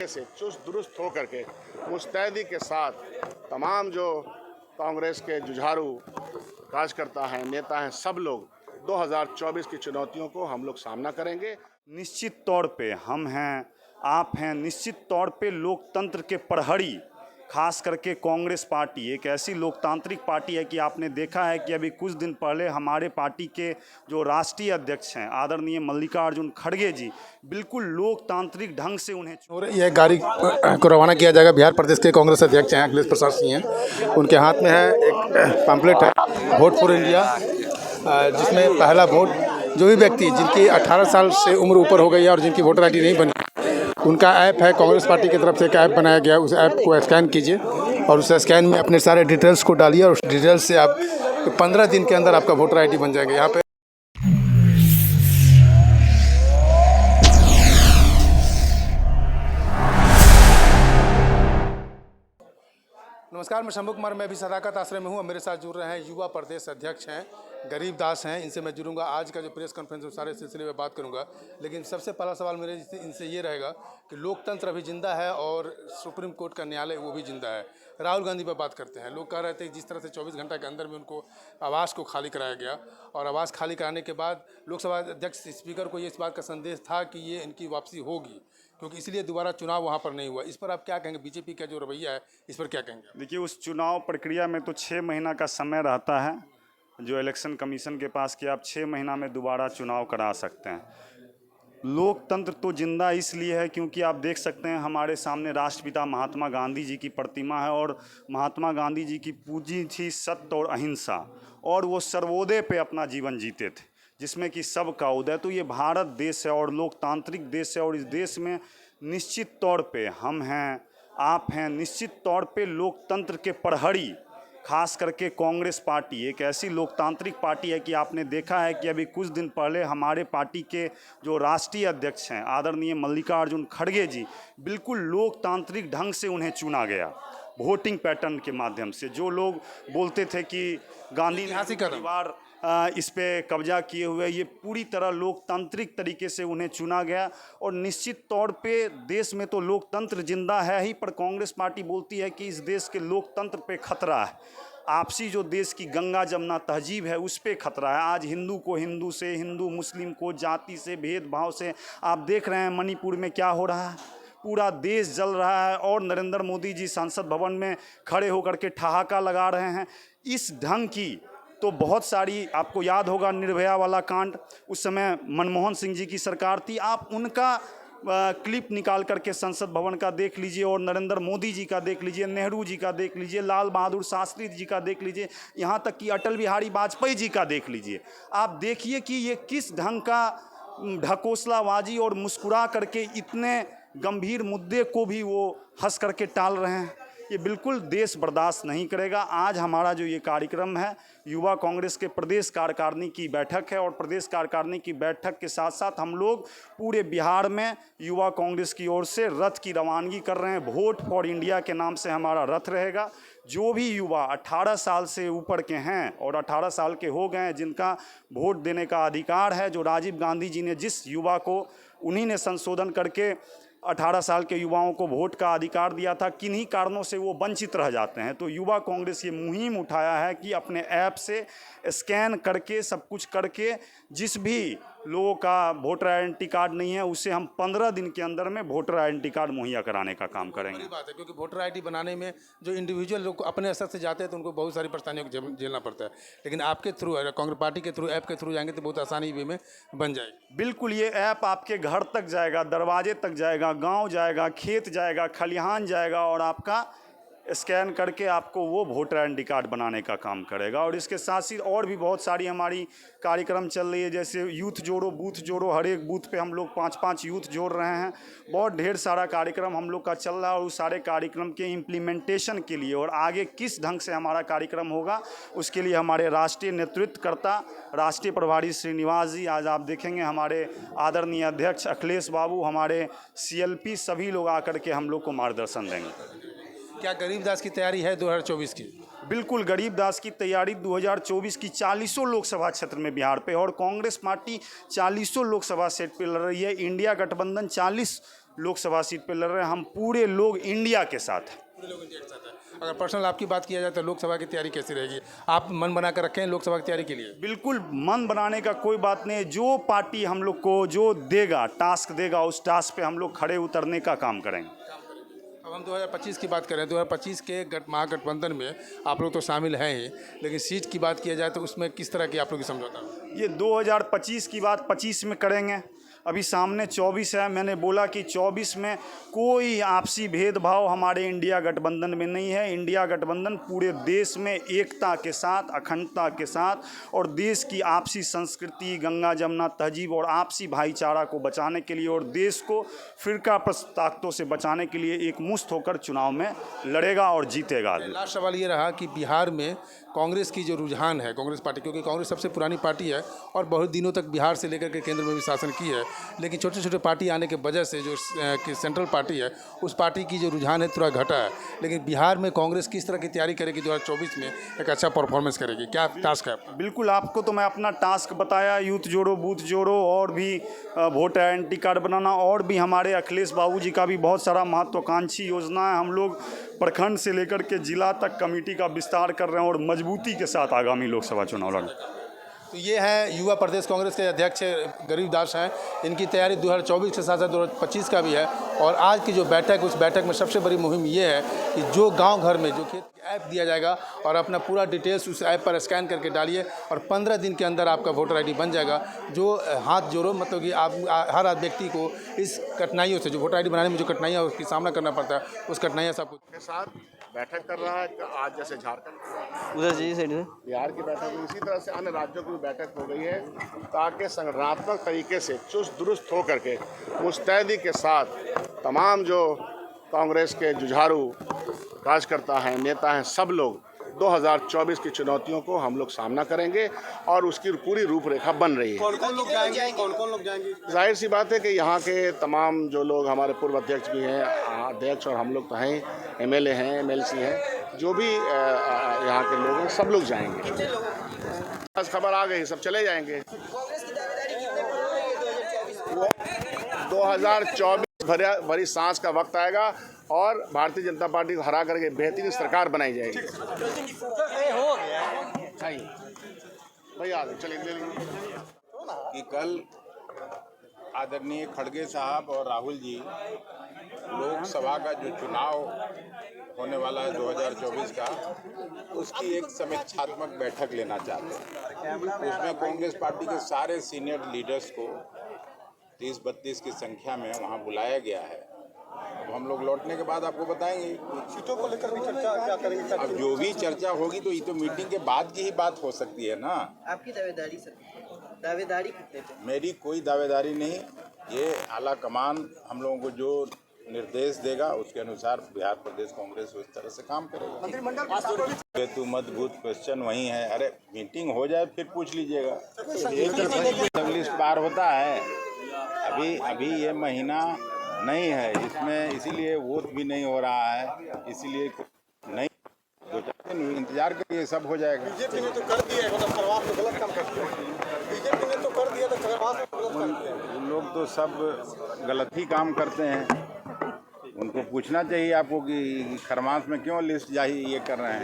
से चुस्त दुरुस्त होकर के मुस्तैदी के साथ तमाम जो कांग्रेस के जुझारू कार्यकर्ता हैं, नेता हैं, सब लोग 2024 की चुनौतियों को हम लोग सामना करेंगे। निश्चित तौर पे हम हैं, आप हैं, निश्चित तौर पे लोकतंत्र के प्रहरी, खास करके कांग्रेस पार्टी एक ऐसी लोकतांत्रिक पार्टी है कि आपने देखा है कि अभी कुछ दिन पहले हमारे पार्टी के जो राष्ट्रीय अध्यक्ष हैं आदरणीय मल्लिकार्जुन खड़गे जी बिल्कुल लोकतांत्रिक ढंग से उन्हें और यह गाड़ी को रवाना किया जाएगा। बिहार प्रदेश के कांग्रेस अध्यक्ष हैं अखिलेश प्रसाद सिंह हैं, उनके हाथ में है एक पैम्पलेट है वोट फॉर इंडिया, जिसमें पहला वोट जो भी व्यक्ति जिनकी 18 साल से उम्र ऊपर हो गई है और जिनकी वोटर आईडी नहीं बनी, उनका ऐप है, कांग्रेस पार्टी की तरफ से एक ऐप बनाया गया है। उस ऐप को स्कैन कीजिए और उस स्कैन में अपने सारे डिटेल्स को डालिए और उस डिटेल्स से आप 15 दिन के अंदर आपका वोटर आईडी बन जाएगा। यहाँ पे नमस्कार, मैं शंभू कुमार, मैं भी सदाकत आश्रय में हूँ। मेरे साथ जुड़ रहे हैं युवा प्रदेश अध्यक्ष हैं गरीब दास हैं, इनसे मैं जुड़ूंगा। आज का जो प्रेस कॉन्फ्रेंस है सारे सिलसिले में बात करूंगा, लेकिन सबसे पहला सवाल मेरे इनसे ये रहेगा कि लोकतंत्र अभी जिंदा है और सुप्रीम कोर्ट का न्यायालय वो भी जिंदा है। राहुल गांधी पर बात करते हैं। लोग कह रहे थे जिस तरह से 24 घंटे के अंदर में उनको आवास को खाली कराया गया और आवास खाली कराने के बाद लोकसभा अध्यक्ष स्पीकर को ये इस बात का संदेश था कि ये इनकी वापसी होगी, क्योंकि इसलिए दोबारा चुनाव वहाँ पर नहीं हुआ। इस पर आप क्या कहेंगे? बीजेपी का जो रवैया है इस पर क्या कहेंगे? देखिए, उस चुनाव प्रक्रिया में तो 6 महीना का समय रहता है जो इलेक्शन कमीशन के पास कि आप 6 महीना में दोबारा चुनाव करा सकते हैं। लोकतंत्र तो जिंदा इसलिए है क्योंकि आप देख सकते हैं हमारे सामने राष्ट्रपिता महात्मा गांधी जी की प्रतिमा है और महात्मा गांधी जी की पूंजी थी सत्य और अहिंसा, और वो सर्वोदय पे अपना जीवन जीते थे जिसमें कि सबका उदय। तो ये भारत देश है और लोकतांत्रिक देश है और इस देश में निश्चित तौर पे हम हैं, आप हैं, निश्चित तौर पे लोकतंत्र के प्रहरी, खास करके कांग्रेस पार्टी एक ऐसी लोकतांत्रिक पार्टी है कि आपने देखा है कि अभी कुछ दिन पहले हमारे पार्टी के जो राष्ट्रीय अध्यक्ष हैं आदरणीय मल्लिकार्जुन खड़गे जी बिल्कुल लोकतांत्रिक ढंग से उन्हें चुना गया वोटिंग पैटर्न के माध्यम से। जो लोग बोलते थे कि गांधी परिवार इस पे कब्जा किए हुए, ये पूरी तरह लोकतांत्रिक तरीके से उन्हें चुना गया। और निश्चित तौर पे देश में तो लोकतंत्र जिंदा है ही, पर कांग्रेस पार्टी बोलती है कि इस देश के लोकतंत्र पे खतरा है। आपसी जो देश की गंगा जमुना तहजीब है उस पे खतरा है। आज हिंदू को हिंदू से, हिंदू मुस्लिम को जाति से, भेदभाव से, आप देख रहे हैं मणिपुर में क्या हो रहा है, पूरा देश जल रहा है और नरेंद्र मोदी जी संसद भवन में खड़े होकर के ठहाका लगा रहे हैं। इस ढंग की तो बहुत सारी, आपको याद होगा निर्भया वाला कांड, उस समय मनमोहन सिंह जी की सरकार थी, आप उनका क्लिप निकाल करके संसद भवन का देख लीजिए और नरेंद्र मोदी जी का देख लीजिए, नेहरू जी का देख लीजिए, लाल बहादुर शास्त्री जी का देख लीजिए, यहाँ तक कि अटल बिहारी वाजपेयी जी का देख लीजिए। आप देखिए कि ये किस ढंग का ढकोसलाबाजी और मुस्कुरा करके इतने गंभीर मुद्दे को भी वो हंस करके टाल रहे हैं। ये बिल्कुल देश बर्दाश्त नहीं करेगा। आज हमारा जो ये कार्यक्रम है युवा कांग्रेस के प्रदेश कार्यकारिणी की बैठक है और प्रदेश कार्यकारिणी की बैठक के साथ साथ हम लोग पूरे बिहार में युवा कांग्रेस की ओर से रथ की रवानगी कर रहे हैं। वोट फॉर इंडिया के नाम से हमारा रथ रहेगा। जो भी युवा 18 साल से ऊपर के हैं और 18 साल के हो गए हैं, जिनका वोट देने का अधिकार है, जो राजीव गांधी जी ने जिस युवा को, उन्हीं ने संशोधन करके 18 साल के युवाओं को वोट का अधिकार दिया था, किन्हीं कारणों से वो वंचित रह जाते हैं। तो युवा कांग्रेस ये मुहिम उठाया है कि अपने ऐप से स्कैन करके, सब कुछ करके, जिस भी लोगों का वोटर आइडेंटिटी कार्ड नहीं है उसे हम 15 दिन के अंदर में वोटर आइडेंटिटी कार्ड मुहैया कराने का काम करेंगे। बड़ी बात है, क्योंकि वोटर आईडी बनाने में जो इंडिविजुअल लोग अपने स्तर से जाते हैं तो उनको बहुत सारी परेशानियों को झेलना पड़ता है, लेकिन आपके थ्रू, कांग्रेस पार्टी के थ्रू, ऐप के थ्रू जाएंगे तो बहुत आसानी वे में बन जाएगी। बिल्कुल, ये ऐप आपके घर तक जाएगा, दरवाजे तक जाएगा, गांव जाएगा, खेत जाएगा, खलिहान जाएगा और आपका स्कैन करके आपको वो वोटर आइडेंटिटी कार्ड बनाने का काम करेगा। और इसके साथ ही और भी बहुत सारी हमारी कार्यक्रम चल रही है, जैसे यूथ जोड़ो, बूथ जोड़ो, हर एक बूथ पे हम लोग 5-5 यूथ जोड़ रहे हैं। बहुत ढेर सारा कार्यक्रम हम लोग का चल रहा है और उस सारे कार्यक्रम के इम्प्लीमेंटेशन के लिए और आगे किस ढंग से हमारा कार्यक्रम होगा उसके लिए हमारे राष्ट्रीय नेतृत्वकर्ता, राष्ट्रीय प्रभारी श्रीनिवास जी, आज आप देखेंगे हमारे आदरणीय अध्यक्ष अखिलेश बाबू, हमारे CLP, सभी लोग आकर के हम लोग को मार्गदर्शन देंगे। क्या गरीबदास की तैयारी है 2024 की? बिल्कुल, गरीबदास की तैयारी 2024 की 40 लोकसभा क्षेत्र में बिहार पे, और कांग्रेस पार्टी 40 लोकसभा सीट पे लड़ रही है। इंडिया गठबंधन 40 लोकसभा सीट पे लड़ रहे हैं। हम पूरे लोग इंडिया के साथ हैं। अगर पर्सनल आपकी बात किया जाए तो लोकसभा की तैयारी कैसी रहेगी? आप मन बना कर रखे हैं लोकसभा की तैयारी के लिए? बिल्कुल मन बनाने का कोई बात नहीं है। जो पार्टी हम लोग को जो देगा, टास्क देगा, उस टास्क पे हम लोग खड़े उतरने का काम करेंगे। अब हम 2025 की बात करें, 2025 के महागठबंधन में आप लोग तो शामिल हैं ही, लेकिन सीट की बात किया जाए तो उसमें किस तरह की आप लोग की समझौता? ये 2025 की बात 25 में करेंगे। अभी सामने 24 है। मैंने बोला कि 24 में कोई आपसी भेदभाव हमारे इंडिया गठबंधन में नहीं है। इंडिया गठबंधन पूरे देश में एकता के साथ, अखंडता के साथ और देश की आपसी संस्कृति, गंगा जमुना तहजीब और आपसी भाईचारा को बचाने के लिए और देश को फिरका ताकतों से बचाने के लिए एकमुश्त होकर चुनाव में लड़ेगा और जीतेगा। लास्ट सवाल ये रहा कि बिहार में कांग्रेस की जो रुझान है, कांग्रेस पार्टी, क्योंकि कांग्रेस सबसे पुरानी पार्टी है और बहुत दिनों तक बिहार से लेकर के केंद्र में भी शासन की है, लेकिन छोटे छोटे पार्टी आने के वजह से जो सेंट्रल पार्टी है उस पार्टी की जो रुझान है थोड़ा घटा है। लेकिन बिहार में कांग्रेस किस तरह की तैयारी करेगी 2024 में, एक अच्छा परफॉर्मेंस करेगी? क्या टास्क है? बिल्कुल, आपको तो मैं अपना टास्क बताया, यूथ जोड़ो, बूथ जोड़ो और भी वोट आइडेंटिटी कार्ड बनाना, और भी हमारे अखिलेश बाबू जी का भी बहुत सारा महत्वाकांक्षी योजना है। हम लोग प्रखंड से लेकर के जिला तक कमेटी का विस्तार कर रहे हैं और मजबूती के साथ आगामी लोकसभा चुनाव लड़। तो ये है युवा प्रदेश कांग्रेस के अध्यक्ष गरीब दास हैं। इनकी तैयारी 2024 के साथ साथ 2025 का भी है। और आज की जो बैठक, उस बैठक में सबसे बड़ी मुहिम ये है कि जो गांव घर में जो खेत ऐप दिया जाएगा और अपना पूरा डिटेल्स उस ऐप पर स्कैन करके डालिए और 15 दिन के अंदर आपका वोटर आईडी बन जाएगा। जो हाथ जोड़ो, मतलब कि आप हर व्यक्ति को इस कठिनाइयों से, जो वोटर आईडी बनाने में जो कठिनाइयाँ उसकी सामना करना पड़ता है, उस कठिनाइयाँ सब कुछ के साथ बैठक कर रहा है। आज जैसे झारखंड उधर जी साइड में बिहार की बैठक हुई, इसी तरह से अन्य राज्यों की भी बैठक हो गई है ताकि संगठनात्मक तरीके से चुस्त दुरुस्त होकर के मुस्तैदी के साथ तमाम जो कांग्रेस के जुझारू कार्यकर्ता हैं, नेता हैं, सब लोग 2024 की चुनौतियों को हम लोग सामना करेंगे और उसकी पूरी रूपरेखा बन रही है। कौन कौन लोग जाएंगे? जाहिर सी बात है कि यहाँ के तमाम जो लोग, हमारे पूर्व अध्यक्ष भी हैं, अध्यक्ष और हम लोग तो हैं, एमएलए हैं, एमएलसी हैं, जो भी यहाँ के लोग हैं, सब लोग जाएंगे। बस खबर आ गई, सब चले जाएंगे। 2024 भरी सांस का वक्त आएगा और भारतीय जनता पार्टी को हरा करके बेहतरीन सरकार बनाई जाएगी। भैया चलिए ले लीजिए कि कल आदरणीय खड़गे साहब और राहुल जी लोकसभा का जो चुनाव होने वाला है 2024 का, उसकी एक समीक्षात्मक बैठक लेना चाहते हैं। उसमें कांग्रेस पार्टी के सारे सीनियर लीडर्स को 30-32 की संख्या में वहां बुलाया गया है। अब हम लोग लौटने के बाद आपको बताएंगे सीटों को लेकर भी चर्चा क्या करेंगे। अब जो भी चर्चा होगी तो ये तो मीटिंग के बाद की ही बात हो सकती है ना। आपकी दावेदारी सर, दावेदारी कितने पे? मेरी कोई दावेदारी नहीं, ये आला कमान हम लोगों को जो निर्देश देगा उसके अनुसार बिहार प्रदेश कांग्रेस उस तरह से काम करेगा। तू मत बूथ क्वेश्चन वही है। अरे मीटिंग हो जाए फिर पूछ लीजिएगा। लिस्ट पार होता है, अभी ये महीना नहीं है इसमें, इसीलिए वोट भी नहीं हो रहा है, इसीलिए नहीं, 2-4 दिन इंतजार करिए, सब हो जाएगा। बीजेपी ने तो कर दिया है, मतलब खरवास में गलत काम करते हैं। बीजेपी ने तो कर दिया तो खरवास में गलत काम करते हैं। उन लोग तो सब गलत ही काम करते हैं। उनको पूछना चाहिए आपको कि खरमास में क्यों लिस्ट जारी ये कर रहे हैं।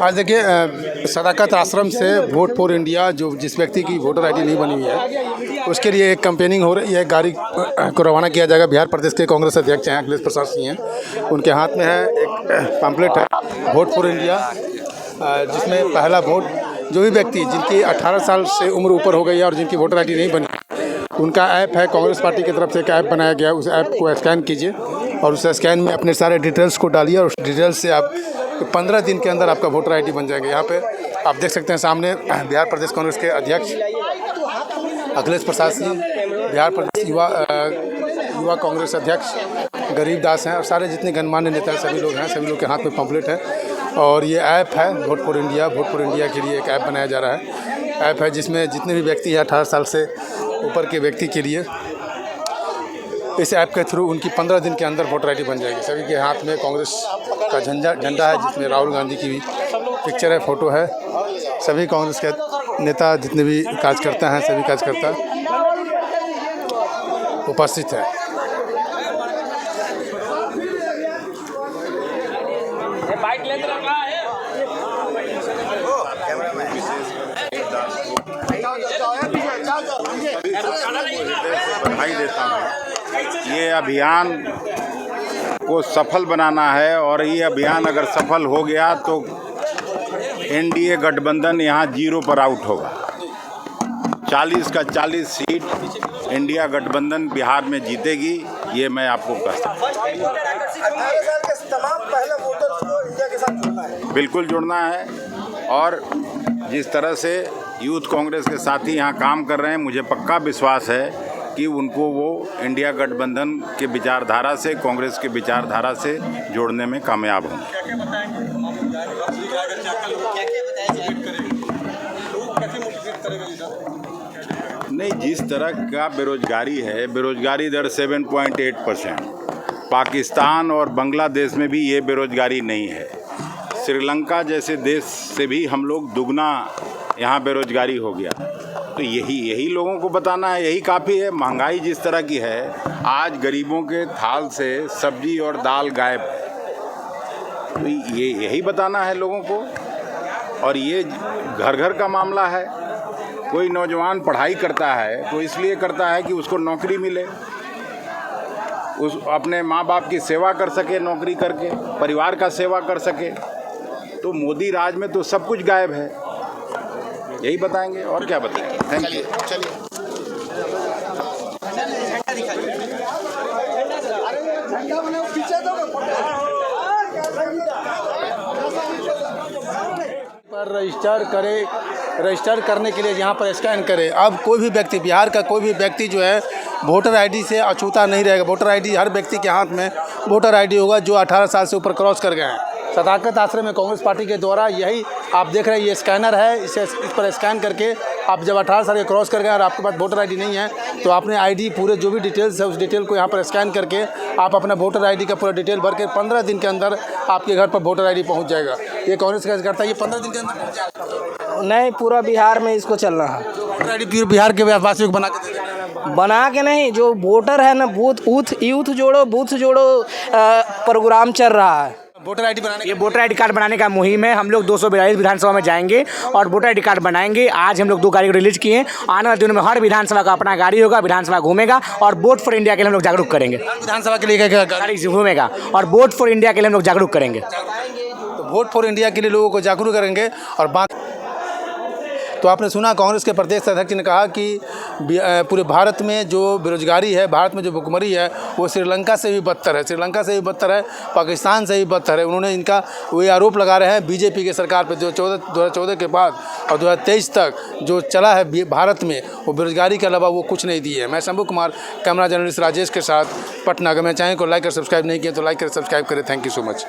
आज देखिए सदाकत आश्रम से वोट फॉर इंडिया, जो जिस व्यक्ति की वोटर आईडी नहीं बनी हुई है उसके लिए एक कैंपेनिंग हो रही है। गाड़ी को रवाना किया जाएगा। बिहार प्रदेश के कांग्रेस अध्यक्ष हैं अखिलेश प्रसाद सिंह हैं, उनके हाथ में है एक पैम्पलेट है वोट फॉर इंडिया, जिसमें पहला वोट जो भी व्यक्ति जिनकी 18 साल से उम्र ऊपर हो गई है और जिनकी वोटर आईडी नहीं बनी, उनका ऐप है, कांग्रेस पार्टी की तरफ से एक ऐप बनाया गया। उस ऐप को स्कैन कीजिए और उस स्कैन में अपने सारे डिटेल्स को डालिए और उस डिटेल्स से आप 15 दिन के अंदर आपका वोटर आईडी बन जाएगा। यहाँ पे आप देख सकते हैं सामने बिहार प्रदेश कांग्रेस के अध्यक्ष अखिलेश प्रसाद सिंह, बिहार प्रदेश युवा कांग्रेस अध्यक्ष गरीब दास हैं और सारे जितने गणमान्य नेता सभी लोग हैं, सभी लोग के हाथ में पम्पलेट है। और ये ऐप है vote for India, vote for India के लिए एक ऐप बनाया जा रहा है। ऐप है जिसमें जितने भी व्यक्ति हैं 18 साल से ऊपर के व्यक्ति के लिए इस ऐप के थ्रू उनकी 15 दिन के अंदर वोटर आईडी बन जाएगी। सभी के हाथ में कांग्रेस का झंडा है, जिसमें राहुल गांधी की भी पिक्चर है, फोटो है। सभी कांग्रेस के नेता जितने भी कार्यकर्ता हैं, सभी कार्यकर्ता उपस्थित हैं। बधाई देता हूँ। ये अभियान को सफल बनाना है और ये अभियान अगर सफल हो गया तो एनडीए गठबंधन यहाँ 0 पर आउट होगा। 40 का 40 सीट इंडिया गठबंधन बिहार में जीतेगी, ये मैं आपको कह सकता हूँ। 18 साल के तमाम पहले वोटर्स को इंडिया के साथ जुड़ना है। बिल्कुल जुड़ना है और जिस तरह से यूथ कांग्रेस के साथी यहाँ काम कर रहे हैं, मुझे पक्का विश्वास है कि उनको वो इंडिया गठबंधन के विचारधारा से, कांग्रेस के विचारधारा से जोड़ने में कामयाब होंगे। नहीं, जिस तरह का बेरोजगारी है, बेरोजगारी दर 7.8%। पाकिस्तान और बांग्लादेश में भी ये बेरोजगारी नहीं है। श्रीलंका जैसे देश से भी हम लोग दुगना यहाँ बेरोजगारी हो गया। तो यही लोगों को बताना है, यही काफ़ी है। महंगाई जिस तरह की है, आज गरीबों के थाल से सब्जी और दाल गायब है। तो यही बताना है लोगों को। और ये घर घर का मामला है। कोई नौजवान पढ़ाई करता है तो इसलिए करता है कि उसको नौकरी मिले, उस अपने माँ बाप की सेवा कर सके, नौकरी करके परिवार का सेवा कर सके। तो मोदी राज में तो सब कुछ गायब है। यही बताएंगे और क्या बताएंगे। Thank you. पर रजिस्टर करने के लिए यहाँ पर स्कैन करें। अब कोई भी व्यक्ति, बिहार का कोई भी व्यक्ति जो है वोटर आईडी से अछूता नहीं रहेगा। वोटर आईडी, हर व्यक्ति के हाथ में वोटर आईडी होगा जो 18 साल से ऊपर क्रॉस कर गए हैं। सदाकत आश्रम में कांग्रेस पार्टी के द्वारा यही आप देख रहे हैं, ये स्कैनर है। इस पर स्कैन करके आप जब 18 साल के क्रॉस कर गए और आपके पास वोटर आईडी नहीं है तो आपने आईडी पूरे जो भी डिटेल्स है उस डिटेल को यहाँ पर स्कैन करके आप अपना वोटर आईडी का पूरा डिटेल भर के 15 दिन के अंदर आपके घर पर वोटर आईडी पहुँच जाएगा। ये कांग्रेस का करता है, ये 15 दिन के अंदर पहुँच जाएगा। नहीं, पूरा बिहार में इसको चलना है। वोटर आईडी पूरे बिहार के वासियों को बना के नहीं, जो वोटर है ना, यूथ जोड़ो प्रोग्राम चल रहा है। वोटर आईडी बनाने, ये वोटर आईडी कार्ड बनाने का मुहिम है। हम लोग 242 विधानसभा में जाएंगे और वोटर आईडी कार्ड बनाएंगे। आज हम लोग 2 गाड़ी को रिलीज किए हैं। आने वाले दिनों में हर विधानसभा का अपना गाड़ी होगा, विधानसभा घूमेगा और वोट फॉर इंडिया के लिए हम लोग जागरूक करेंगे। विधानसभा के लिए गाड़ी घूमेगा और वोट फॉर इंडिया के लिए हम लोग जागरूक करेंगे। तो वोट फॉर इंडिया के लिए लोगों को जागरूक करेंगे। और बाकी तो आपने सुना कांग्रेस के प्रदेश अध्यक्ष ने कहा कि पूरे भारत में जो बेरोजगारी है, भारत में जो भुखमरी है, वो श्रीलंका से भी बदतर है। श्रीलंका से भी बदतर है, पाकिस्तान से भी बदतर है। उन्होंने इनका वो आरोप लगा रहे हैं बीजेपी के सरकार पर। 2014 के बाद और 2023 तक जो चला है भारत में, वो बेरोजगारी के अलावा वो कुछ नहीं दिए है। मैं शंभू कुमार, कैमरा जर्नलिस्ट राजेश के साथ, पटना। अगर मेरे चैनल को लाइक और सब्सक्राइब नहीं किया तो लाइक करें, सब्सक्राइब करें। Thank you so much.